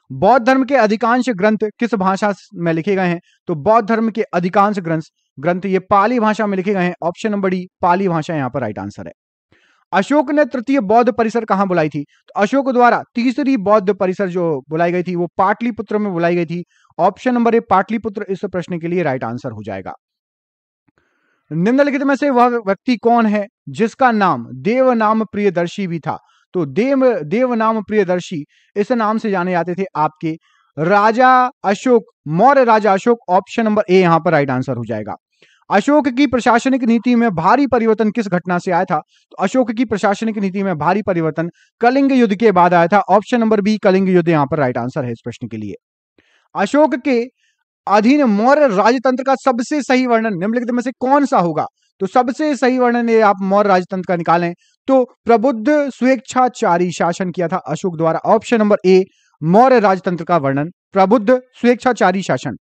बौद्ध धर्म के अधिकांश ग्रंथ किस भाषा में लिखे गए हैं? तो बौद्ध धर्म के अधिकांश ग्रंथ ये पाली भाषा में लिखे गए हैं, ऑप्शन नंबर डी पाली भाषा यहां पर राइट आंसर है। अशोक ने तृतीय बौद्ध परिसर कहां बुलाई थी? तो अशोक द्वारा तीसरी बौद्ध परिसर जो बुलाई गई थी वो पाटलिपुत्र में बुलाई गई थी, ऑप्शन नंबर ए पाटलिपुत्र इस प्रश्न के लिए राइट आंसर हो जाएगा। निम्नलिखित में से वह व्यक्ति कौन है जिसका नाम देव नाम प्रियदर्शी भी था? तो देव नाम प्रियदर्शी इस नाम से जाने जाते थे आपके राजा अशोक, मौर्य राजा अशोक, ऑप्शन नंबर ए यहां पर राइट आंसर हो जाएगा। अशोक की प्रशासनिक नीति में भारी परिवर्तन किस घटना से आया था? तो अशोक की प्रशासनिक नीति में भारी परिवर्तन कलिंग युद्ध के बाद आया था, ऑप्शन नंबर बी कलिंग युद्ध यहां पर राइट आंसर है इस प्रश्न के लिए। अशोक के अधीन मौर्य राजतंत्र का सबसे सही वर्णन निम्नलिखित में से कौन सा होगा? तो सबसे सही वर्णन ये आप मौर्य राजतंत्र का निकालें तो प्रबुद्ध स्वेच्छाचारी शासन किया था अशोक द्वारा, ऑप्शन नंबर ए मौर्य राजतंत्र का वर्णन प्रबुद्ध स्वेच्छाचारी शासन।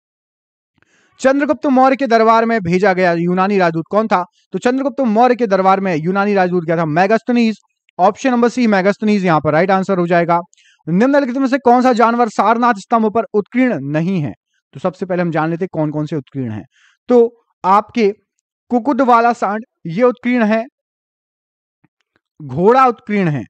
चंद्रगुप्त मौर्य के दरबार में भेजा गया यूनानी राजदूत कौन था? तो चंद्रगुप्त मौर्य के दरबार में यूनानी राजदूत गया था Megasthenes, option number C Megasthenes यहां पर राइट आंसर हो जाएगा। निम्नलिखित में से कौन सा जानवर सारनाथ स्तंभ पर उत्कीर्ण नहीं है? तो सबसे पहले हम जान लेते कौन कौन से उत्कीर्ण हैं। तो आपके कुकुद वाला सांड ये उत्कीर्ण है, घोड़ा उत्कीर्ण है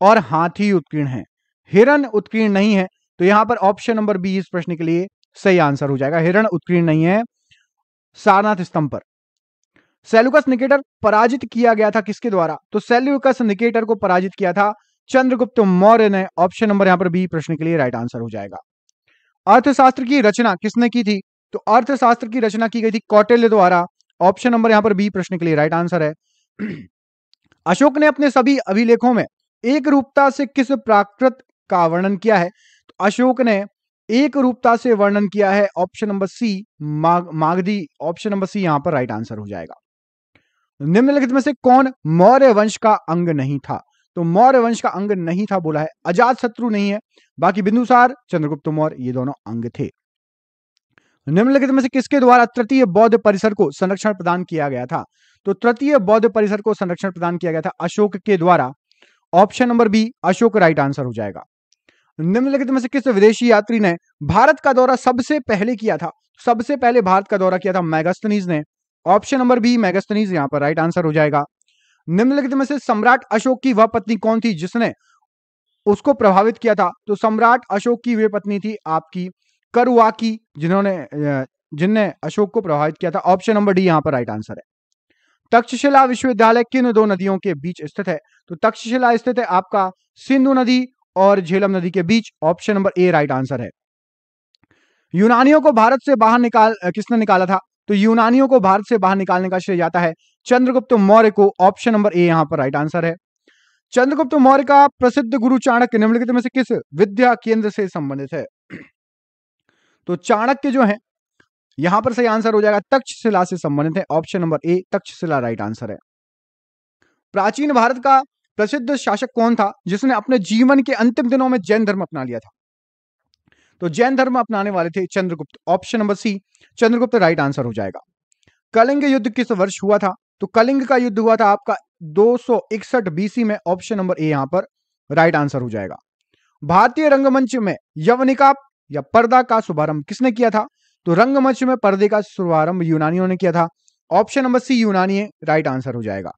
और हाथी उत्कीर्ण है। हिरण उत्कीर्ण नहीं है, तो यहां पर ऑप्शन नंबर बी इस प्रश्न के लिए सही आंसर हो जाएगा। हिरण उत्कीर्ण नहीं है सारनाथ स्तंभ पर। सेल्यूकस निकेटर पराजित किया गया था किसके द्वारा? तो सेल्यूकस निकेटर को पराजित किया था चंद्रगुप्त मौर्य ने, ऑप्शन नंबर यहां पर बी प्रश्न के लिए राइट आंसर हो जाएगा। अर्थशास्त्र की रचना किसने की थी? तो अर्थशास्त्र की रचना की गई थी कौटिल्य द्वारा, ऑप्शन नंबर यहां पर बी प्रश्न के लिए राइट आंसर है। अशोक ने अपने सभी अभिलेखों में एक रूपता से किस प्राकृत का वर्णन किया है? तो अशोक ने एक रूपता से वर्णन किया है, option number C Magadhi, option number C यहां पर राइट आंसर हो जाएगा। निम्नलिखित में से कौन मौर्य वंश का अंग नहीं था? तो मौर्य वंश का अंग नहीं था बोला है, अजात शत्रु नहीं है, बाकी बिंदुसार चंद्रगुप्त मौर्य ये दोनों अंग थे। निम्नलिखित में से किसके द्वारा तृतीय बौद्ध परिसर को संरक्षण प्रदान किया गया था? तो तृतीय बौद्ध परिसर को संरक्षण प्रदान किया गया था अशोक के द्वारा, option number B Ashoka right answer हो जाएगा। निम्नलिखित में से किस विदेशी यात्री ने भारत का दौरा सबसे पहले किया था? सबसे पहले भारत का दौरा किया था मेगास्थनीज ने, ऑप्शन नंबर बी मेगास्थनीज यहां पर राइट आंसर हो जाएगा। निम्नलिखित में से सम्राट अशोक की वह पत्नी कौन थी जिसने उसको प्रभावित किया था? तो सम्राट अशोक की वे पत्नी थी आपकी करुआकी, जिनने अशोक को प्रभावित किया था। ऑप्शन नंबर डी यहां पर राइट आंसर है। तक्षशिला विश्वविद्यालय किन दो नदियों के बीच स्थित है? तो तक्षशिला स्थित है आपका सिंधु नदी और झेलम नदी के बीच। Option number A right answer है। यूनानियों को भारत से बाहर किसने निकाला था? तो यूनानियों को भारत से बाहर निकालने का श्रेय जाता है चंद्रगुप्त मौर्य को। ऑप्शन नंबर ए यहां पर राइट आंसर है। चंद्रगुप्त मौर्य का प्रसिद्ध गुरु चाणक्य निम्नलिखित में से किस विद्या केंद्र से संबंधित है? तो चाणक्य जो है यहां पर सही आंसर हो जाएगा तक्षशिला से संबंधित है। ऑप्शन नंबर ए तक्षशिला राइट आंसर है। प्राचीन भारत का प्रसिद्ध शासक कौन था जिसने अपने जीवन के अंतिम दिनों में जैन धर्म अपना लिया था? तो जैन धर्म अपनाने वाले थे Chandragupta. Option number C Chandragupta right answer हो जाएगा। कलिंग युद्ध किस वर्ष हुआ था? तो कलिंग का युद्ध हुआ था आपका 261 बीसी में। ऑप्शन नंबर ए यहां पर राइट आंसर हो जाएगा। भारतीय रंगमंच में यवनिका या पर्दा का शुभारंभ किसने किया था? तो रंगमंच में पर्दे का शुभारंभ यूनानियों ने किया था। ऑप्शन नंबर सी यूनानी राइट आंसर हो जाएगा।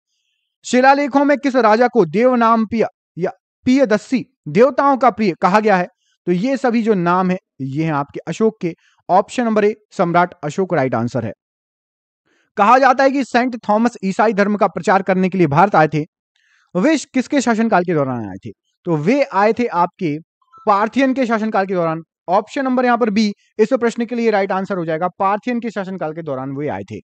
शिलालेखों में किस राजा को देवनाम प्रिय या प्रियदर्शी देवताओं का प्रिय कहा गया है? तो ये सभी जो नाम है ये हैं आपके अशोक के। ऑप्शन नंबर ए सम्राट अशोक राइट आंसर है। कहा जाता है कि सेंट थॉमस ईसाई धर्म का प्रचार करने के लिए भारत आए थे। वे किसके शासनकाल के दौरान आए थे? तो वे आए थे आपके पार्थियन के शासनकाल के दौरान। ऑप्शन नंबर यहां पर बी इस प्रश्न के लिए राइट आंसर हो जाएगा। पार्थियन के शासनकाल के दौरान वे आए थे।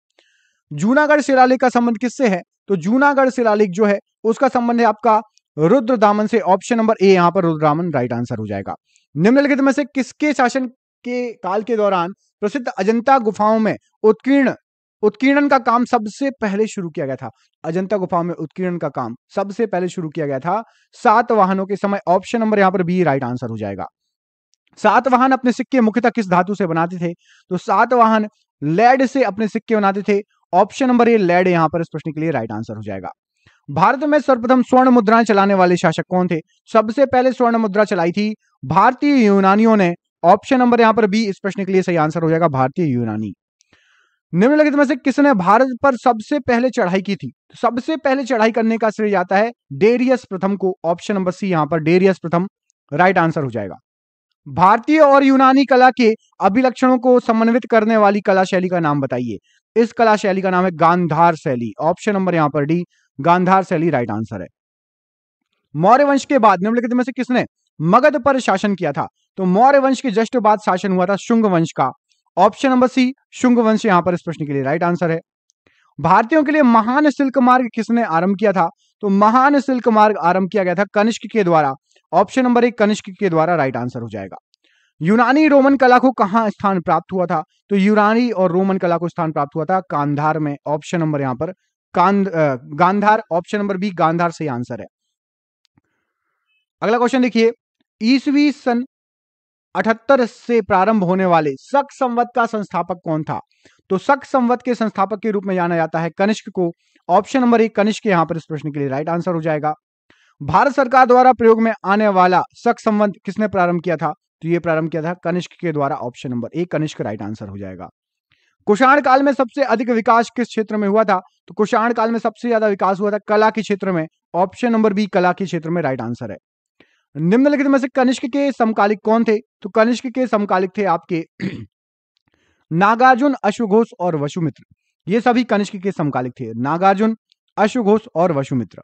जूनागढ़ शिलालेख का संबंध किससे है? तो जूनागढ़ शिलालेख जो है उसका संबंध है आपका रुद्रदामन से। ऑप्शन नंबर ए यहां पर रुद्रदामन राइट आंसर हो जाएगा। निम्नलिखित में से किसके शासन के काल के दौरान प्रसिद्ध अजंता गुफाओं में उत्कीर्णन का काम सबसे पहले शुरू किया गया था? अजंता गुफाओं में उत्कीर्णन का काम सबसे पहले शुरू किया गया था सातवाहनों के समय। ऑप्शन नंबर यहां पर बी राइट आंसर हो जाएगा। सातवाहन अपने सिक्के मुख्यतः किस धातु से बनाते थे? तो सातवाहन लेड से अपने सिक्के बनाते थे। ऑप्शन नंबर ए लेड यहां पर इस प्रश्न के लिए राइट आंसर हो जाएगा। भारत में सर्वप्रथम स्वर्ण मुद्राएं चलाने वाले शासक कौन थे? सबसे पहले स्वर्ण मुद्रा चलाई थी भारतीय यूनानियों ने। ऑप्शन नंबर यहां पर बी इस प्रश्न के लिए सही आंसर हो जाएगा भारतीय यूनानी। निम्नलिखित में से किसने भारत पर सबसे पहले चढ़ाई की थी? सबसे पहले चढ़ाई करने का श्रेय जाता है डेरियस प्रथम को। ऑप्शन नंबर सी यहां पर डेरियस प्रथम राइट आंसर हो जाएगा। भारतीय और यूनानी कला के अभिलक्षणों को समन्वित करने वाली कला शैली का नाम बताइए। इस कला शैली का नाम है गांधार शैली। ऑप्शन नंबर यहां पर डी गांधार शैली राइट आंसर है। मौर्य वंश के बाद निम्नलिखित में से किसने मगध पर शासन किया था? तो मौर्य वंश के जस्ट बाद शासन हुआ था शुंग वंश का। ऑप्शन नंबर सी शुंग वंश यहां पर इस प्रश्न के लिए राइट आंसर है। भारतीयों के लिए महान सिल्क मार्ग किसने आरंभ किया था? तो महान सिल्क मार्ग आरंभ किया गया था कनिष्क के द्वारा। ऑप्शन नंबर एक कनिष्क के द्वारा राइट आंसर हो जाएगा। यूनानी रोमन कला को कहां स्थान प्राप्त हुआ था? तो यूनानी और रोमन कला को स्थान प्राप्त हुआ था कांधार में। ऑप्शन नंबर यहां पर Gandhara. Option number B Gandhara सही आंसर है। अगला क्वेश्चन देखिए, ईसवी सन 78 से प्रारंभ होने वाले शक संवत का संस्थापक कौन था? तो शक संवत के संस्थापक के रूप में जाना जाता है कनिष्क को। ऑप्शन नंबर एक कनिष्क यहां पर इस प्रश्न के लिए राइट आंसर हो जाएगा। भारत सरकार द्वारा प्रयोग में आने वाला शक संवत किसने प्रारंभ किया था? तो यह प्रारंभ किया था कनिष्क के द्वारा। ऑप्शन नंबर एक कनिष्क राइट आंसर हो जाएगा। कुषाण काल में सबसे अधिक विकास किस क्षेत्र में हुआ था? तो कुषाण काल में सबसे ज्यादा विकास हुआ था कला के क्षेत्र में। ऑप्शन नंबर बी कला के क्षेत्र में राइट आंसर है। निम्नलिखित में से कनिष्क के समकालिक कौन थे? तो कनिष्क के समकालिक थे आपके नागार्जुन, अश्वघोष और वसुमित्र। ये सभी कनिष्क के समकालिक थे, नागार्जुन, अश्वघोष और वसुमित्र।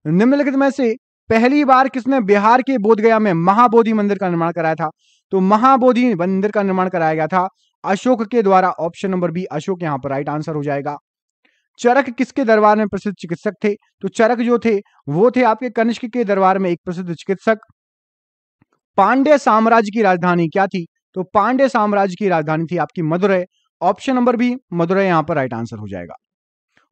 निम्नलिखित में से पहली बार किसने बिहार के बोधगया में महाबोधि मंदिर का निर्माण कराया था? तो महाबोधि मंदिर का निर्माण कराया गया था अशोक के द्वारा। ऑप्शन नंबर बी अशोक यहां पर राइट आंसर हो जाएगा। चरक किसके दरबार में प्रसिद्ध चिकित्सक थे? तो चरक जो थे वो थे आपके कनिष्क के दरबार में एक प्रसिद्ध चिकित्सक। पांड्य साम्राज्य की राजधानी क्या थी? तो पांड्य साम्राज्य की राजधानी थी आपकी Madurai. Option number B Madurai यहां पर राइट आंसर हो जाएगा।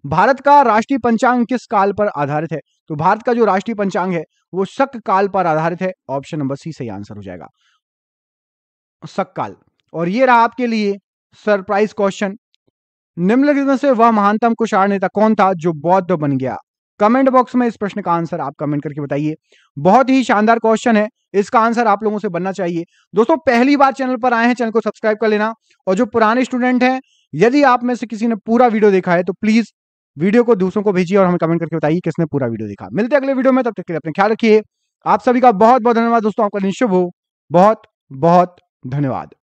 भारत का राष्ट्रीय पंचांग किस काल पर आधारित है? तो भारत का जो राष्ट्रीय पंचांग है वो शक काल पर आधारित है। ऑप्शन नंबर सी सही आंसर हो जाएगा, शक काल। और ये रहा आपके लिए सरप्राइज क्वेश्चन। निम्नलिखित में से वह महानतम कुषाण नेता कौन था जो बौद्ध बन गया? कमेंट बॉक्स में इस प्रश्न का आंसर आप कमेंट करके बताइए। बहुत ही शानदार क्वेश्चन है, इसका आंसर आप लोगों से बनना चाहिए। दोस्तों पहली बार चैनल पर आए हैं, चैनल को सब्सक्राइब कर लेना। और जो पुराने स्टूडेंट हैं यदि आप में से किसी ने पूरा वीडियो देखा है तो प्लीज वीडियो को दूसरों को भेजिए और हमें कमेंट करके बताइए किसने पूरा वीडियो देखा। मिलते हैं अगले वीडियो में, तब तक के लिए अपने ख्याल रखिए। आप सभी का बहुत बहुत धन्यवाद दोस्तों, आपका दिन शुभ हो। बहुत बहुत धन्यवाद।